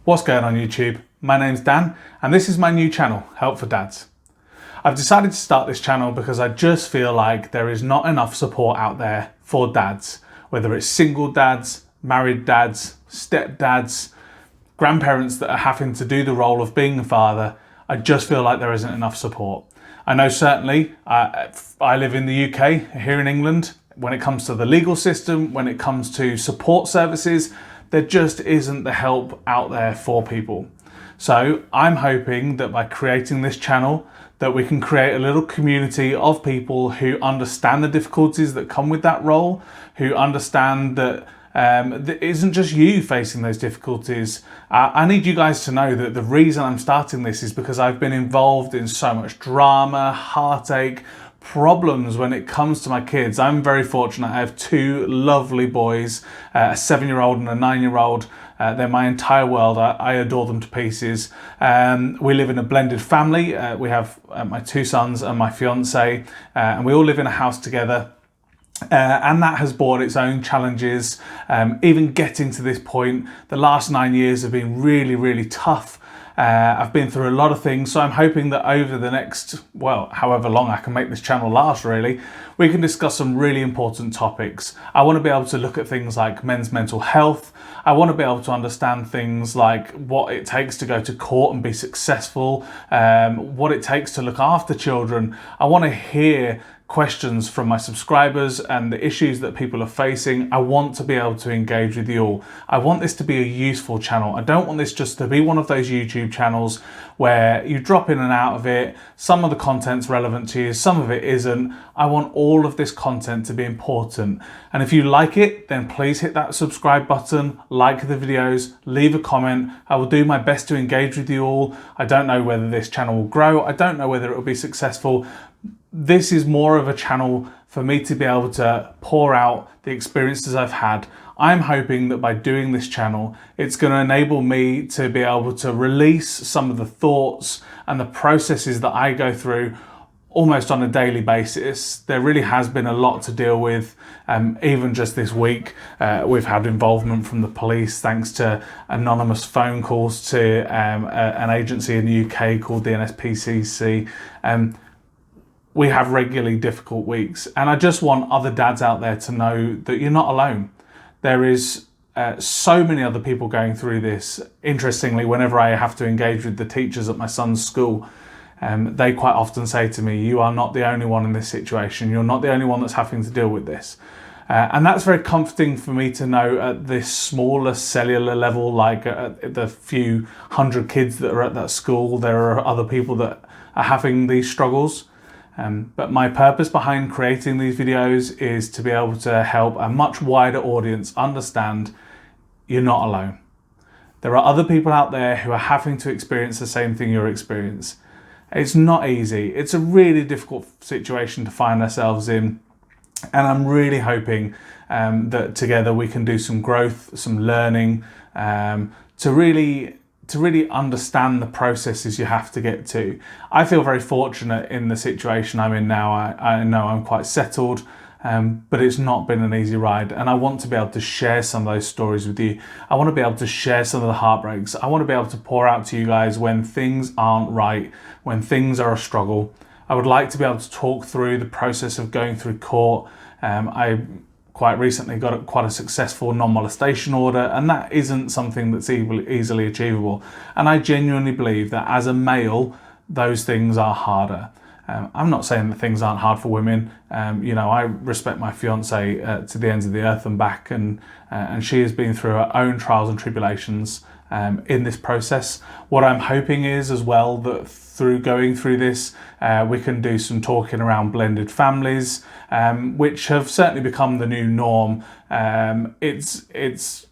What's going on YouTube? My name's Dan and this is my new channel, Help for Dads. I've decided to start this channel because I just feel like there is not enough support out there for dads, whether it's single dads, married dads, stepdads, grandparents that are having to do the role of being a father. I just feel like there isn't enough support. I know certainly I live in the UK, here in England. When it comes to the legal system, when it comes to support services, there just isn't the help out there for people. So I'm hoping that by creating this channel, that we can create a little community of people who understand the difficulties that come with that role, who understand that it isn't just you facing those difficulties. I need you guys to know that the reason I'm starting this is because I've been involved in so much drama, heartache, problems when it comes to my kids. I'm very fortunate. I have two lovely boys, a 7-year-old and a 9-year-old. They're my entire world. I adore them to pieces. We live in a blended family. We have my two sons and my fiance, and we all live in a house together. And that has brought its own challenges. Even getting to this point, the last 9 years have been really, really tough. I've been through a lot of things, so I'm hoping that over the next, well, however long I can make this channel last really, we can discuss some really important topics. I want to be able to look at things like men's mental health. I want to be able to understand things like what it takes to go to court and be successful, what it takes to look after children. I want to hear questions from my subscribers and the issues that people are facing. I want to be able to engage with you all. I want this to be a useful channel. I don't want this just to be one of those YouTube channels where you drop in and out of it. Some of the content's relevant to you, some of it isn't. I want all of this content to be important. And if you like it, then please hit that subscribe button, like the videos, leave a comment. I will do my best to engage with you all. I don't know whether this channel will grow. I don't know whether it will be successful. This is more of a channel for me to be able to pour out the experiences I've had. I'm hoping that by doing this channel, it's going to enable me to be able to release some of the thoughts and the processes that I go through almost on a daily basis. There really has been a lot to deal with. Even just this week, we've had involvement from the police thanks to anonymous phone calls to an agency in the UK called the NSPCC. We have regularly difficult weeks, and I just want other dads out there to know that you're not alone. There is so many other people going through this. Interestingly, whenever I have to engage with the teachers at my son's school, they quite often say to me, you are not the only one in this situation. You're not the only one that's having to deal with this. And that's very comforting for me to know at this smaller cellular level, like the few hundred kids that are at that school, there are other people that are having these struggles. But my purpose behind creating these videos is to be able to help a much wider audience understand you're not alone. There are other people out there who are having to experience the same thing you're experiencing. It's not easy. It's a really difficult situation to find ourselves in. And I'm really hoping that together we can do some growth, some learning, to really understand the processes you have to get to. I feel very fortunate in the situation I'm in now. I know I'm quite settled, but it's not been an easy ride. And I want to be able to share some of those stories with you. I want to be able to share some of the heartbreaks. I want to be able to pour out to you guys when things aren't right, when things are a struggle. I would like to be able to talk through the process of going through court. I quite recently got quite a successful non-molestation order, and that isn't something that's easily achievable. And I genuinely believe that as a male, those things are harder. I'm not saying that things aren't hard for women. You know, I respect my fiance to the ends of the earth and back, and she has been through her own trials and tribulations in this process. What I'm hoping is as well that through going through this, we can do some talking around blended families, which have certainly become the new norm. It's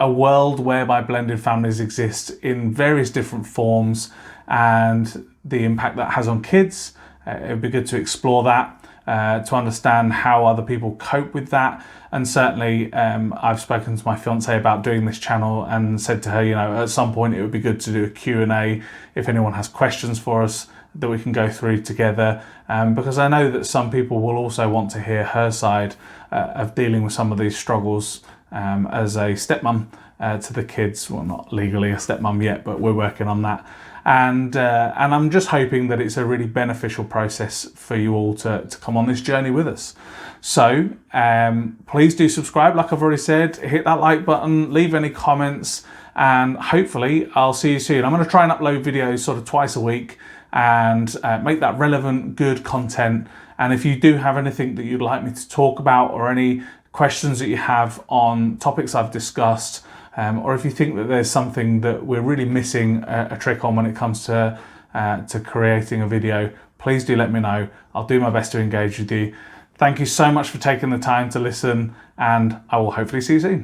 a world whereby blended families exist in various different forms, and the impact that has on kids. It would be good to explore that, to understand how other people cope with that. And certainly I've spoken to my fiance about doing this channel and said to her, you know, at some point it would be good to do a Q&A if anyone has questions for us that we can go through together, because I know that some people will also want to hear her side of dealing with some of these struggles as a stepmom to the kids. Well, not legally a stepmom yet, but we're working on that. And I'm just hoping that it's a really beneficial process for you all to come on this journey with us. So please do subscribe, like I've already said, hit that like button, leave any comments, and hopefully I'll see you soon. I'm going to try and upload videos sort of twice a week and make that relevant, good content. And if you do have anything that you'd like me to talk about, or any questions that you have on topics I've discussed, or if you think that there's something that we're really missing a trick on when it comes to creating a video, please do let me know. I'll do my best to engage with you. Thank you so much for taking the time to listen, and I will hopefully see you soon.